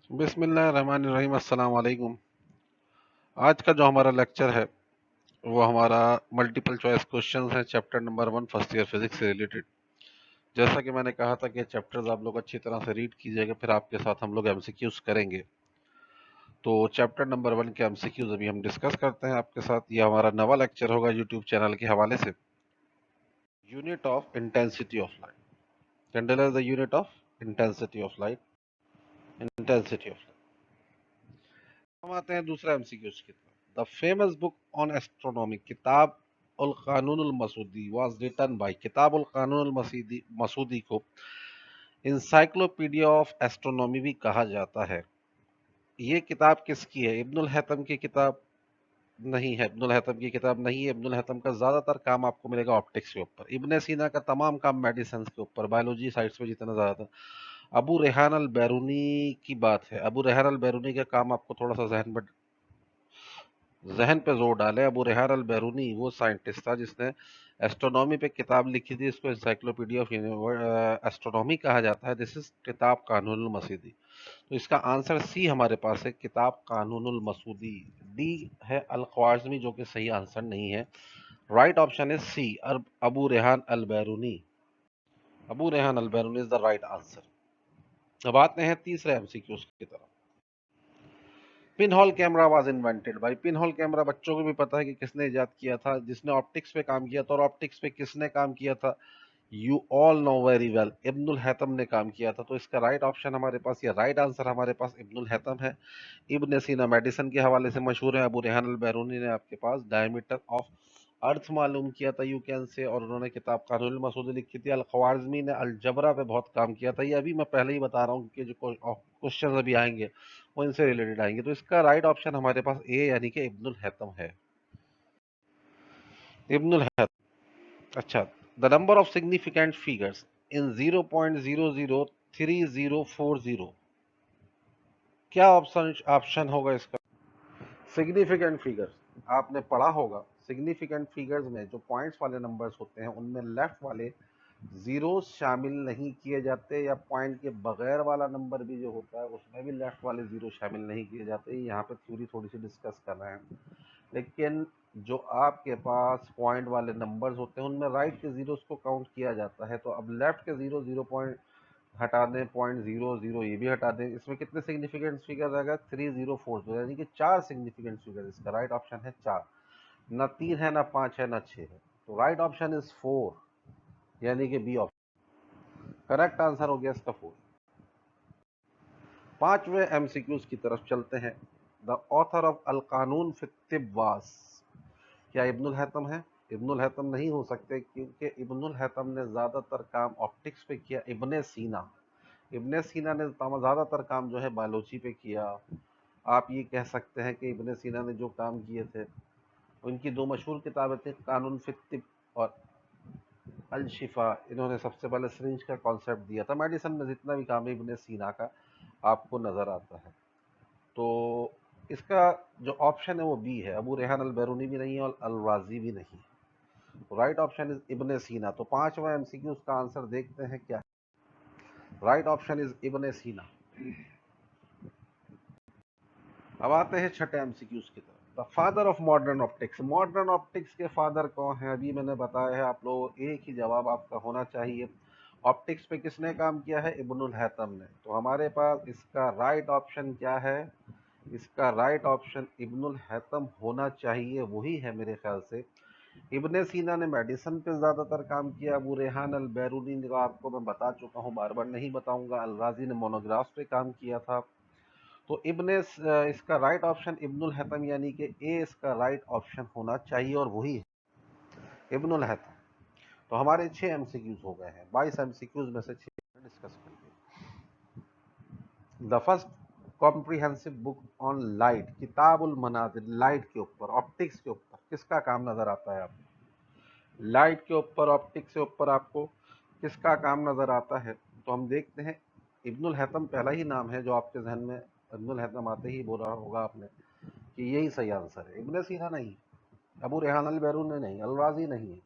बिस्मिल्लाहिर्रहमानिर्रहीम। अस्सलाम वालेकुम। आज का जो हमारा लेक्चर है वो हमारा मल्टीपल चॉइस क्वेश्चंस है, chapter number 1 first year physics से रिलेटेड। जैसा कि मैंने कहा था कि चैप्टर्स आप लोग अच्छी तरह से रीड कीजिएगा, फिर आपके साथ हम लोग एमसीक्यूज करेंगे। तो चैप्टर नंबर 1 के एमसीक्यूज अभी हम डिस्कस करते हैं आपके साथ। ये हमारा नवा लेक्चर होगा यूट्यूब चैनल के हवाले से। Unit of intensity of light. Candle is the unit of intensity of light. Intensity of हम आते हैं दूसरा एमसीक्यूज की तरफ। The famous book on astronomy, किताब उल कानून अल मसूदी वाज रिटन बाय। किताब उल कानून अल मसूदी को इंसाइक्लोपीडिया ऑफ एस्ट्रोनॉमी भी कहा जाता है। ये किताब किसकी है? इब्नुल हैतम की किताब नहीं है। इब्नुल हैतम की किताब नहीं है। इब्नुल हैतम का ज्यादातर काम आपको मिलेगा ऑप्टिक्स के ऊपर। इब्ने सीना का तमाम काम मेडिसिन के ऊपर, बायोलॉजी साइड्स में जितना ज्यादा था। अबू रेहान अल बैरूनी की बात है। अबू रेहान अल बैरूनी का काम आपको थोड़ा सा जहन पे जोर डाले। अबू रेहान अल बैरूनी वो साइंटिस्ट था जिसने एस्ट्रोनॉमी पे किताब लिखी थी। इसको इंसाइक्लोपीडिया ऑफ एस्ट्रोनॉमी कहा जाता है। दिस इज किताब कानूनुल मसूदी। तो इसका आंसर सी हमारे पास है, किताब कानूनुल मसूदी। डी है अल ख्वारिज़मी, जो कि सही आंसर नहीं है। Right option is C, Abu Rehan Al Biruni. Abu Rehan Al Biruni is the right answer. अब आते हैं तीसरे एमसीक्यूज की तरफ। Pin hole camera was invented by. Pin hole camera बच्चों को भी पता है कि किसने इजाद किया था, जिसने ऑप्टिक्स पे काम किया था। और ऑप्टिक्स पे किसने काम किया था? You all know very well, Ibnul Haitham ने काम किया था। तो इसका राइट ऑप्शन हमारे पास, या राइट आंसर हमारे पास इब्नुल हैतम है। इब्न सीना मेडिसिन के हवाले से मशहूर है। अबू रेहान अल बैरूनी ने आपके पास डायमीटर ऑफ अर्थ मालूम किया था, यू कैन से। और उन्होंने किताब कानूनुल मसूदी लिखी थी। अल ख्वारिज़मी ने अलजबरा पे बहुत काम किया था। ये अभी मैं पहले ही बता रहा हूँ कि जो क्वेश्चन अभी आएंगे वो इनसे रिलेटेड आएंगे। तो इसका राइट ऑप्शन हमारे पास ए यानी कि इब्नुल हैतम है। Ibn al Haitham. अच्छा, the number of significant figures इन 0.003040, क्या ऑप्शन ऑप्शन होगा इसका? सिग्निफिकेंट फिगर्स आपने पढ़ा होगा। सिग्निफिकेंट फिगर्स में जो पॉइंट्स वाले नंबर्स होते हैं उनमें लेफ्ट वाले जीरो शामिल नहीं किए जाते, या पॉइंट के बगैर वाला नंबर भी जो होता है उसमें भी लेफ्ट वाले जीरो शामिल नहीं किए जाते। यहाँ पे थ्योरी थोड़ी सी डिस्कस कर रहे हैं। लेकिन जो आपके पास पॉइंट वाले नंबर्स होते हैं उनमें राइट के जीरोस को काउंट किया जाता है। तो अब लेफ्ट के जीरो, 0 हटा दें, 0.00 ये भी हटा दें। इसमें कितने सिग्निफिकेंट फिगर रहेगा? 3040, यानी कि 4 सिग्निफिकेंट फिगर। इसका राइट ऑप्शन है 4। ना 3 है, ना 5 है, ना 6 है। तो राइट ऑप्शन इज 4, यानी कि बी ऑप्शन करेक्ट आंसर हो गया इसका 4। पांचवें एमसीक्यूज की तरफ चलते हैं। द ऑथर ऑफ अल कानून फित तिब वास, क्या इब्नुल हैतम है? इब्नुल हैतम नहीं हो सकते, क्योंकि इब्नुल हैतम ने ज्यादातर काम ऑप्टिक्स पे किया। इब्ने सीना ने ज़्यादातर काम जो है बायोलॉजी पे किया। आप ये कह सकते हैं कि इब्ने सीना ने जो काम किए थे, उनकी दो मशहूर किताबें थी, कानून फित तिब और अल शिफा। इन्होंने सबसे पहले सिरिंज का कॉन्सेप्ट दिया था। मेडिसिन में जितना भी काम है इब्ने सीना का आपको नज़र आता है। तो इसका जो ऑप्शन है वो बी है। अबू रेहान अल बैरूनी भी नहीं है और अल राजी भी नहीं है। तो राइट ऑप्शन इज इब्ने सीना। तो पांचवा एमसीक्यू का आंसर देखते हैं क्या। राइट ऑप्शन इज इब्ने सीना। अब आते हैं छठे एमसीक्यूज की तरफ। The father of modern optics. Modern optics के फादर कौन है? अभी मैंने बताया है आप लोगों, एक ही जवाब आपका होना चाहिए। ऑप्टिक्स पे किसने काम किया है? इब्नुल हैतम ने। तो हमारे पास इसका राइट ऑप्शन क्या है? इसका राइट ऑप्शन इब्नुल हैतम होना चाहिए, वही है मेरे ख्याल से। इब्ने सीना ने मेडिसिन पे ज़्यादातर काम किया। अबू रेहान अल बैरूनी को आपको मैं बता चुका हूँ, बार बार नहीं बताऊंगा। अल राजी ने मोनोग्राफ्स पे काम किया था। तो इसका राइट ऑप्शन इब्नुल हैतम, यानी कि ए इसका राइट ऑप्शन होना चाहिए, और वही है इब्नुल हैतम। तो हमारे 6 एमसीक्यूज हो गए हैं। 22 एमसीक्यूज में से 6 डिस्कस कर लिए। The first comprehensive book on light, Kitab al Manazir, light के ऊपर, ऑप्टिक्स के ऊपर किसका काम नजर आता है आपको? लाइट के ऊपर, ऑप्टिक्स के ऊपर आपको किसका काम नजर आता है? तो हम देखते हैं। इब्नुल हैतम पहला ही नाम है जो आपके जहन में, इब्नुल हैतम आते ही बोला होगा आपने कि यही सही आंसर है। इब्ने सीना नहीं, अबू रेहान अल बैरून नहीं, अल राजी नहीं है।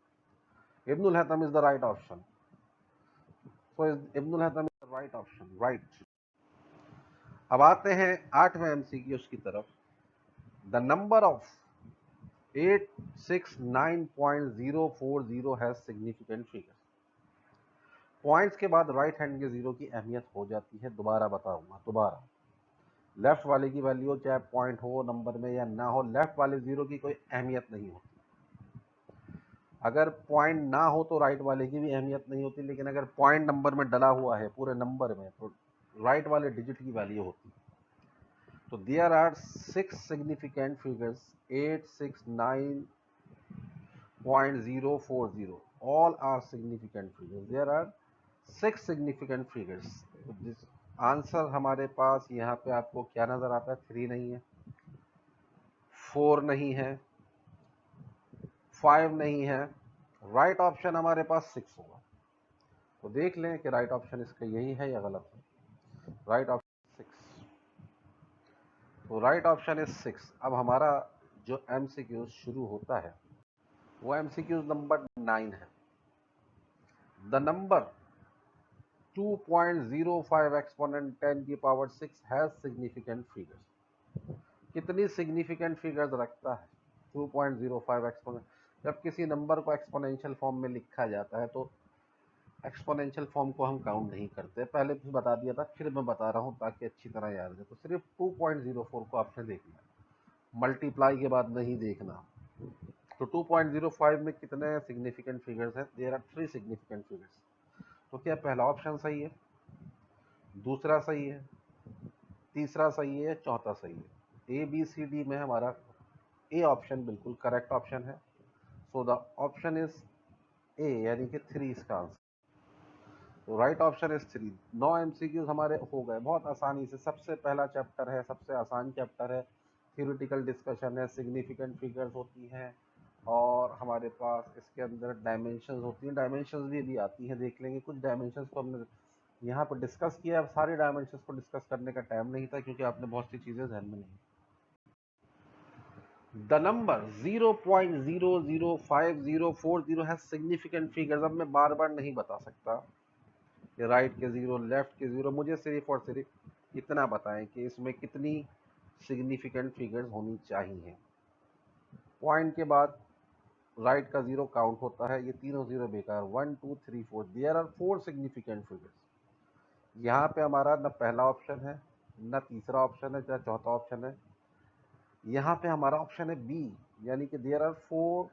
Ibn al Haytham is the right option. So Ibn al Haytham is the right option, right. अब आते हैं 8वें एमसीक्यूज की तरफ। The number of 869.040 has significant figure. Points के बाद राइट हैंड के जीरो की अहमियत हो जाती है। दोबारा बताऊंगा, दोबारा। लेफ्ट वाले की वैल्यू चाहे पॉइंट हो नंबर में या ना हो, लेफ्ट वाले जीरो की कोई अहमियत नहीं होती। अगर पॉइंट ना हो तो राइट वाले की भी अहमियत नहीं होती, लेकिन अगर पॉइंट नंबर में डला हुआ है पूरे नंबर में तो राइट वाले डिजिट की वैल्यू होती है। तो there are 6 significant figures 869.040 all are significant figures. There are 6 significant figures. जिस आंसर हमारे पास यहाँ पे आपको क्या नजर आता है? 3 नहीं है, 4 नहीं है, 5 नहीं है, राइट ऑप्शन हमारे पास 6 होगा। तो देख लें कि राइट ऑप्शन इसका यही है या गलत है। Right option 6। तो राइट ऑप्शन इज 6। अब हमारा जो एमसीक्यूज शुरू होता है वो एमसीक्यूज नंबर 9 है। द नंबर 2.05 एक्सपोनेंट 10 की पावर 6 हैज सिग्निफिकेंट फिगर्स। कितनी सिग्निफिकेंट फिगर्स रखता है 2.05 एक्सपोनेंट? जब किसी नंबर को एक्सपोनेंशियल फॉर्म में लिखा जाता है तो एक्सपोनेंशियल फॉर्म को हम काउंट नहीं करते। पहले भी बता दिया था, फिर मैं बता रहा हूँ ताकि अच्छी तरह याद रहे। तो सिर्फ 2.04 को आपने देखना है, मल्टीप्लाई के बाद नहीं देखना। तो 2.05 में कितने सिग्निफिकेंट फिगर्स हैं? There are 3 significant figures. तो क्या पहला ऑप्शन सही है, दूसरा सही है, तीसरा सही है, चौथा सही है? ए बी सी डी में हमारा ए ऑप्शन बिल्कुल करेक्ट ऑप्शन है। So the option is a, यानी कि 3 इसका आंसर। तो राइट ऑप्शन इज 3। 9 एमसीक्यूज हमारे हो गए बहुत आसानी से। सबसे पहला चैप्टर है, सबसे आसान चैप्टर है, थ्योरेटिकल डिस्कशन है, सिग्निफिकेंट फिगर्स होती हैं और हमारे पास इसके अंदर डायमेंशंस होती हैं। डायमेंशंस भी आती हैं, देख लेंगे। कुछ डायमेंशंस को हमने यहाँ पर डिस्कस किया। अब सारे डायमेंशंस को डिस्कस करने का टाइम नहीं था क्योंकि आपने बहुत सी चीज़ें ध्यान में नहीं। The number 0.00540 has significant figures. अब मैं बार बार नहीं बता सकता कि राइट के जीरो, लेफ्ट के जीरो। मुझे सिर्फ और सिर्फ इतना बताएं कि इसमें कितनी सिग्निफिकेंट फिगर्स होनी चाहिए। पॉइंट के बाद राइट का जीरो काउंट होता है, ये तीनों जीरो बेकार। 1 2 3 4, देयर आर 4 सिग्निफिकेंट फिगर्स। यहाँ पे हमारा न पहला ऑप्शन है, न तीसरा ऑप्शन है, न चौथा ऑप्शन है। यहाँ पे हमारा ऑप्शन है बी, यानी कि there are 4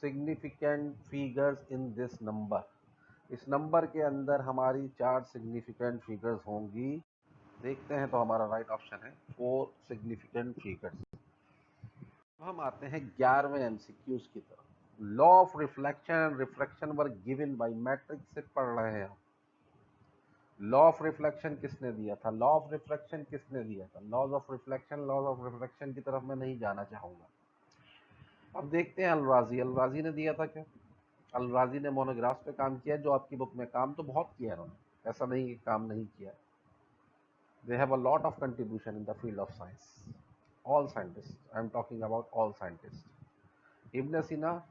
significant figures in this number. इस नंबर के अंदर हमारी 4 सिग्निफिकेंट फिगर्स होंगी। देखते हैं, तो हमारा राइट ऑप्शन है 4 सिग्निफिकेंट फिगर्स। हम आते हैं 11वें एमसीक्यूज की तरफ। Law of reflection and refraction were given by matrix से पढ़ रहे हैं हम। लॉ ऑफ रिफ्लेक्शन किसने दिया था? लॉ ऑफ रिफ्लेक्शन किसने दिया था? Laws of reflection, laws of reflection की तरफ मैं नहीं जाना चाहूंगा। अब देखते हैं अलराजी। अलराजी ने दिया था क्या? अलराजी ने मोनोग्राफ्स पे काम किया, जो आपकी बुक में। काम तो बहुत किया है उन्होंने, ऐसा नहीं कि काम नहीं किया। They have a lot of contribution in the field of science. All scientist, I am talking about all scientist. Ibn Sina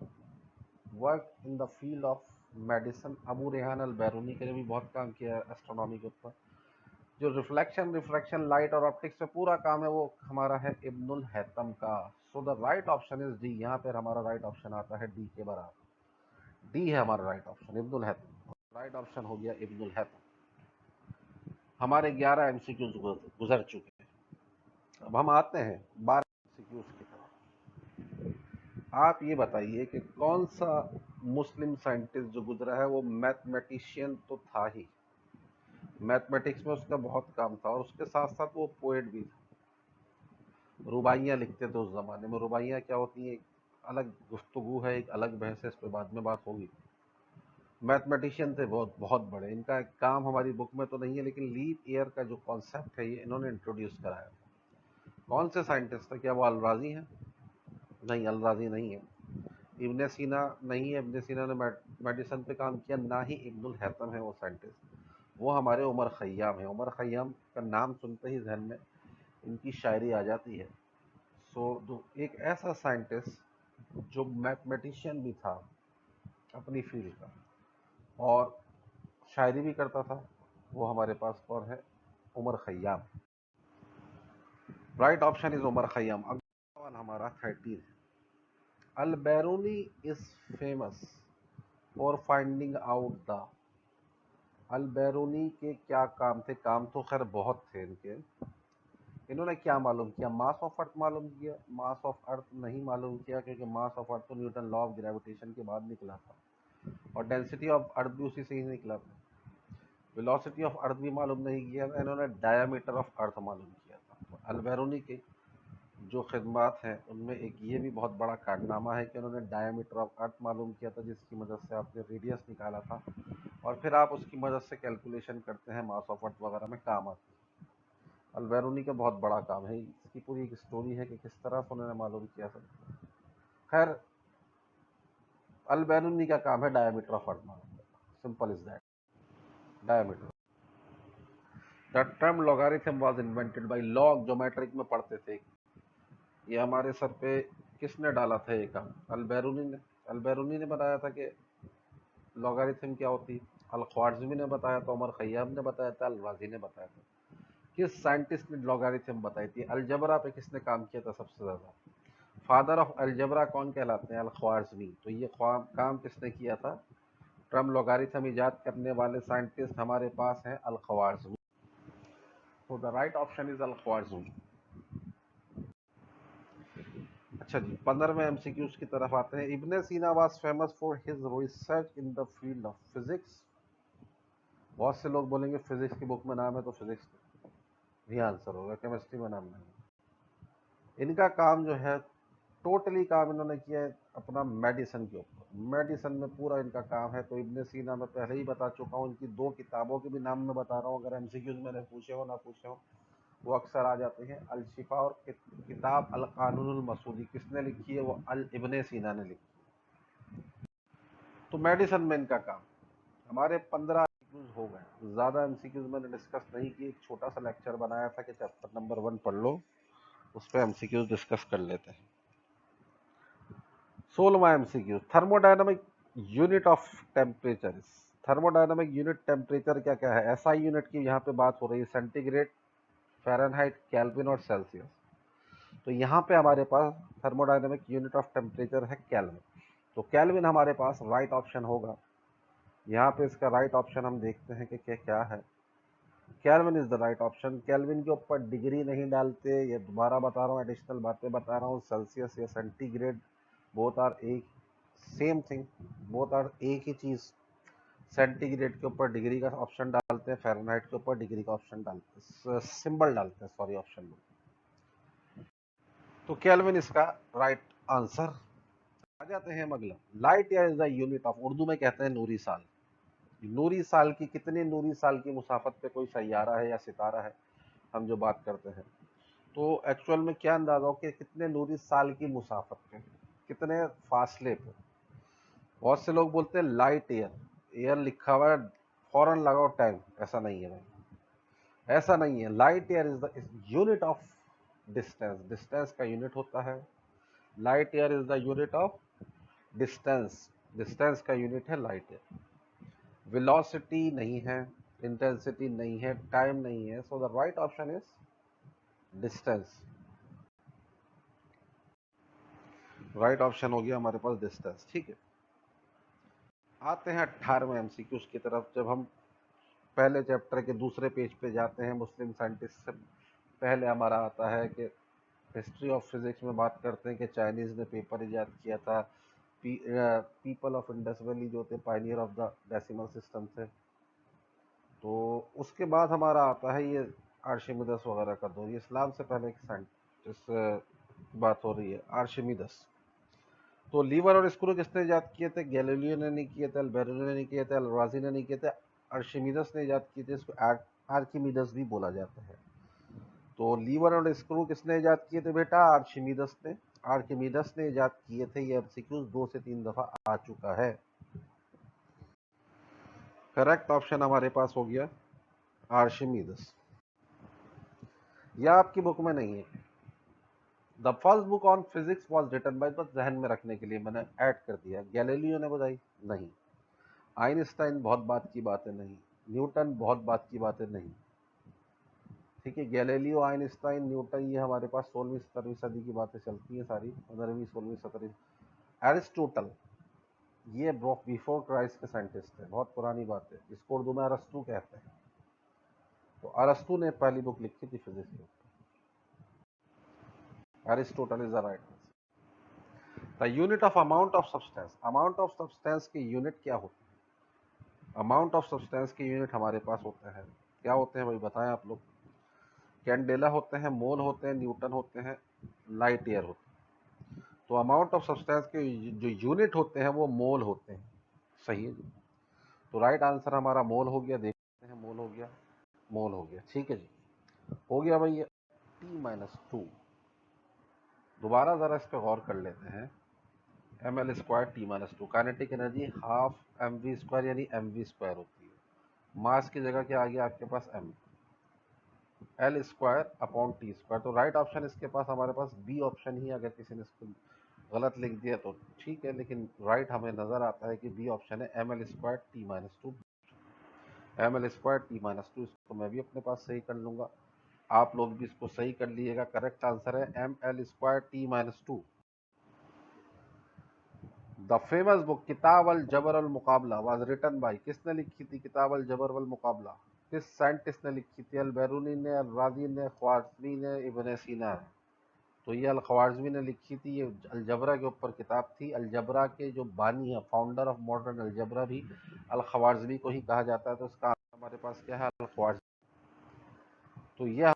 work in the field of medicine. Abu Rehan Al Biruni ने भी बहुत काम किया है एस्ट्रोनॉमी के ऊपर। जो reflection, refraction, light और ऑप्टिक्स पे पूरा काम है वो हमारा है इब्नुल हैतम का। So the right option is D. यहाँ पर हमारा राइट ऑप्शन आता है डी के बराबर। डी है हमारा right option, Ibn al Haytham. Right option हो गया इब्नुल हैतम। हमारे 11 एमसीक्यूज गुजर चुके हैं। अब हम आते हैं 12 एमसीक्यूज की तरफ। आप ये बताइए कि कौन सा मुस्लिम साइंटिस्ट जो गुजरा है वो मैथमेटिशियन तो था ही, मैथमेटिक्स में उसका बहुत काम था, और उसके साथ साथ वो पोएट भी था। रुबाइयाँ लिखते थे उस ज़माने में। रुबाइयाँ क्या होती हैं, एक अलग गुफ्तगू है, एक अलग बहस है, इस पर बाद में बात होगी। मैथमेटिशियन थे बहुत बहुत बड़े। इनका काम हमारी बुक में तो नहीं है, लेकिन लीप ईयर का जो कॉन्सेप्ट है ये इन्होंने इंट्रोड्यूस कराया। कौन से साइंटिस्ट थे? क्या वो अलराजी हैं? नहीं, अलराजी नहीं है। इब्न सीना नहीं है, इब्न सीना ने मेडिसिन पे काम किया। ना ही इब्नुल हैतम है वो साइंटिस्ट। वो हमारे उमर खय्याम है। उमर खय्याम का नाम सुनते ही जहन में इनकी शायरी आ जाती है। सो एक ऐसा साइंटिस्ट जो मैथमेटिशियन भी था अपनी फील्ड का और शायरी भी करता था, वो हमारे पास कौन है? Omar Khayyam. Right option is Omar Khayyam. अब सवाल हमारा 13 है। Al Biruni is famous for finding out the. Al Biruni के क्या काम थे? काम तो खैर बहुत थे इनके। इन्होंने क्या मालूम किया? मास ऑफ अर्थ मालूम किया। मास ऑफ अर्थ नहीं मालूम किया, क्योंकि मास ऑफ अर्थ तो न्यूटन लॉ ऑफ ग्रेविटेशन के बाद निकला था, और डेंसिटी ऑफ अर्थ भी उसी से ही निकला था। वेलोसिटी ऑफ अर्थ भी मालूम नहीं किया था इन्होंने, डायमीटर ऑफ अर्थ मालूम किया था। तो अल बैरूनी के जो खिदमात हैं उनमें एक ये भी बहुत बड़ा कारनामा है कि उन्होंने डायमीटर ऑफ अर्थ मालूम किया था, जिसकी मदद से आपने रेडियस निकाला था, और फिर आप उसकी मदद से कैलकुलेशन करते हैं, मास ऑफ अर्थ वगैरह में काम आती है। अल बैरूनी का बहुत बड़ा काम है। इसकी पूरी एक स्टोरी है कि किस तरह से उन्होंने मालूम किया था। खैर, अल बैरूनी का काम है डायमीटर ऑफ अर्थ मालूम करना। Simple is that. Diameter. The term logarithm was invented by log, जो मैट्रिक में पढ़ते थे। ये हमारे सर पे किसने डाला था ये काम? अल बैरूनी ने। अल बैरूनी ने बताया था कि लॉगरिथम क्या होती है। अल ख्वारिज़मी ने बताया था, उमर खयाम ने बताया था, अल राजी ने बताया था। किस साइंटिस्ट ने लॉगरिथम बताई थी? अलजबरा पे किसने काम किया था सबसे ज़्यादा? फादर ऑफ अलजबरा कौन कहलाते हैं? Al Khwarizmi. तो ये काम किसने किया था? टर्म लॉगरिथम इजाद करने वाले साइंटिस्ट हमारे पास हैं अल ख्वारिज़मी। तो the right option is al Khwarizmi. अच्छा जी, 15वें एमसीक्यूज की तरफ आते हैं। इब्ने सीना was famous for his research in the field of physics. बहुत से लोग बोलेंगे फिजिक्स की बुक में नाम है तो फिजिक्स भी आंसर होगा, केमिस्ट्री में नाम नहीं है। इनका काम जो है, टोटली काम इन्होंने किया है अपना मेडिसिन के ऊपर। मेडिसिन में पूरा इनका काम है। तो इब्ने सीना मैं पहले ही बता चुका हूँ, इनकी 2 किताबों के भी नाम मैं बता रहा हूँ। अगर एमसीक्यूज मैंने पूछे हो ना पूछे हो, वो अक्सर आ जाते हैं। अल शिफा और किताब अल कानूनुल मसूदी किसने लिखी है? वो अल इब्ने सीना ने लिखी। तो मेडिसिन में इनका काम। हमारे 15 एमसीक्यूज हो गए। ज़्यादा एमसीक्यूज मैंने डिस्कस नहीं की। एक छोटा सा लेक्चर बनाया था कि चैप्टर नंबर 1 पढ़ लो, उस पर एमसीक्यूज डिस्कस कर लेते हैं। 16वां MCQ, thermodynamic unit of temperature. Thermodynamic unit temperature क्या क्या है? एसआई यूनिट की यहाँ पे बात हो रही है, सेंटीग्रेड, फ़ारेनहाइट, केल्विन और सेल्सियस। तो यहाँ पे हमारे पास थर्मोडायनामिक यूनिट ऑफ टेम्परेचर है केल्विन। तो केल्विन हमारे पास राइट ऑप्शन होगा। यहाँ पे इसका राइट ऑप्शन हम देखते हैं कि क्या है। Kelvin is the right option. Kelvin के ऊपर डिग्री नहीं डालते, ये दोबारा बता रहा हूँ, एडिशनल बातें बता रहा हूँ। सेल्सियस या सेंटीग्रेड बोथ आर एक सेम थिंग, बोथ आर एक ही चीज़। सेंटीग्रेड के ऊपर डिग्री का ऑप्शन डालते हैं, फ़ारेनहाइट के ऊपर डिग्री का ऑप्शन डालते हैं, सिंबल डालते हैं, सॉरी, ऑप्शन में। तो केल्विन इसका राइट आंसर। आ जाते हैं अगला। Light year is the unit of, Urdu में कहते हैं नूरी साल। नूरी साल की, कितने नूरी साल की मुसाफत पे कोई सैयारा है या सितारा है, हम जो बात करते हैं, तो एक्चुअल में क्या अंदाजा हो कि कितने नूरी साल की मुसाफत पे, कितने फासले पे। बहुत से लोग बोलते हैं लाइट ईयर, ईयर लिखा हुआ है, फौरन लगाओ टाइम। ऐसा नहीं है भाई, ऐसा नहीं है। Light year is the unit of distance. Distance का यूनिट होता है। Light year is the unit of distance. Distance का यूनिट है लाइट ईयर। वेलोसिटी नहीं है, इंटेंसिटी नहीं है, टाइम नहीं है। So the right option is distance. Right option हो गया हमारे पास डिस्टेंस। ठीक है, आते हैं 18वें एमसीक्यूज की तरफ। जब हम पहले चैप्टर के दूसरे पेज पे जाते हैं, मुस्लिम साइंटिस्ट से पहले हमारा आता है कि हिस्ट्री ऑफ फिजिक्स में बात करते हैं कि चाइनीज़ ने पेपर इजाद किया था। पीपल ऑफ इंडस वैली जो थे Pioneer of the decimal system थे। तो उसके बाद हमारा आता है ये आर्शिमिदस वगैरह का दौर। ये इस्लाम से पहले की साइंटिस्ट बात हो रही है, आर्शिमिदस। तो लीवर और स्क्रू किसने इजाद किए थे? गैलीलियो ने नहीं किए थे, अल्बेरो ने नहीं किए थे, अलराजी ने नहीं किए थे, आर्शिमिदस ने इजाद किए थे। इसको आर्किमिदस भी बोला जाता है। तो लीवर और स्क्रू किसने इजाद किए थे बेटा? आर्शिमिदस ने। आर्किमिदस ने इजाद किए थे। ये एमसीक्यूज 2 से 3 दफा आ चुका है। करेक्ट ऑप्शन हमारे पास हो गया आर्शिमिदस। यह आपकी बुक में नहीं है। The first book on physics was written by, बस जहन में रखने के लिए मैंने ऐड कर दिया। गैलीलियो ने बताई? नहीं। आइंस्टाइन बहुत बात की बातें नहीं। न्यूटन बहुत बात की बातें नहीं। ठीक है, गैलीलियो, आइंस्टाइन, न्यूटन, ये हमारे पास 16वीं 17वीं सदी की बातें चलती हैं सारी, 15वीं 16वीं 17वीं। एरिस्टोटल, ये बिफोर क्राइस्ट के साइंटिस्ट है, बहुत पुरानी बात है, इसको उर्दू में अरस्तू कहते हैं। तो अरस्तू ने पहली बुक लिखी थी फिजिक्स की। Aristotle is the right answer. The unit of amount of substance, amount of substance की यूनिट क्या होती है? अमाउंट ऑफ सब्सटेंस की यूनिट हमारे पास होते हैं, क्या होते हैं भाई बताएं आप लोग? कैंडेला होते हैं, मोल होते हैं, न्यूटन होते हैं, लाइट ईयर होते हैं। तो अमाउंट ऑफ सब्सटेंस के जो यूनिट होते हैं वो मोल होते हैं। सही है जी। तो राइट आंसर हमारा मोल हो गया, देखते हैं, मोल हो गया, मोल हो गया। ठीक है जी, हो गया भाई। T-2, दोबारा जरा इस पर गौर कर लेते हैं। ml² T-2, kinetic energy half mv² यानी mv² होती है। मास की जगह क्या आ गया आपके पास? m, L²/T²। तो राइट ऑप्शन इसके पास हमारे पास बी ऑप्शन ही, अगर किसी ने इसको गलत लिख दिया तो ठीक है, लेकिन राइट हमें नजर आता है कि बी ऑप्शन है, ml² T-2। ml² T-2, इसको मैं भी अपने पास सही कर लूंगा, आप लोग भी इसको सही कर लीजिएगा। करेक्ट आंसर है ml² T-2। The famous book किताब अल जबर अल मुकाबला वाज रिटन बाय, किसने लिखी थी किताब अल जबर वल मुकाबला? किस साइंटिस्ट ने लिखी थी? अल बैरूनी ने, अल राजी ने, ख्वारिज़मी ने, इब्न सीना ने? तो ये अल ख्वारिज़मी ने लिखी थी, ये अलजबरा के ऊपर किताब थी। अलजबरा के जो बानी है, फाउंडर ऑफ मॉडर्न अलजबरा भी अल ख्वारिज़मी को ही कहा जाता है। तो इसका हमारे पास क्या है? अल ख्वारिज़मी। तो यह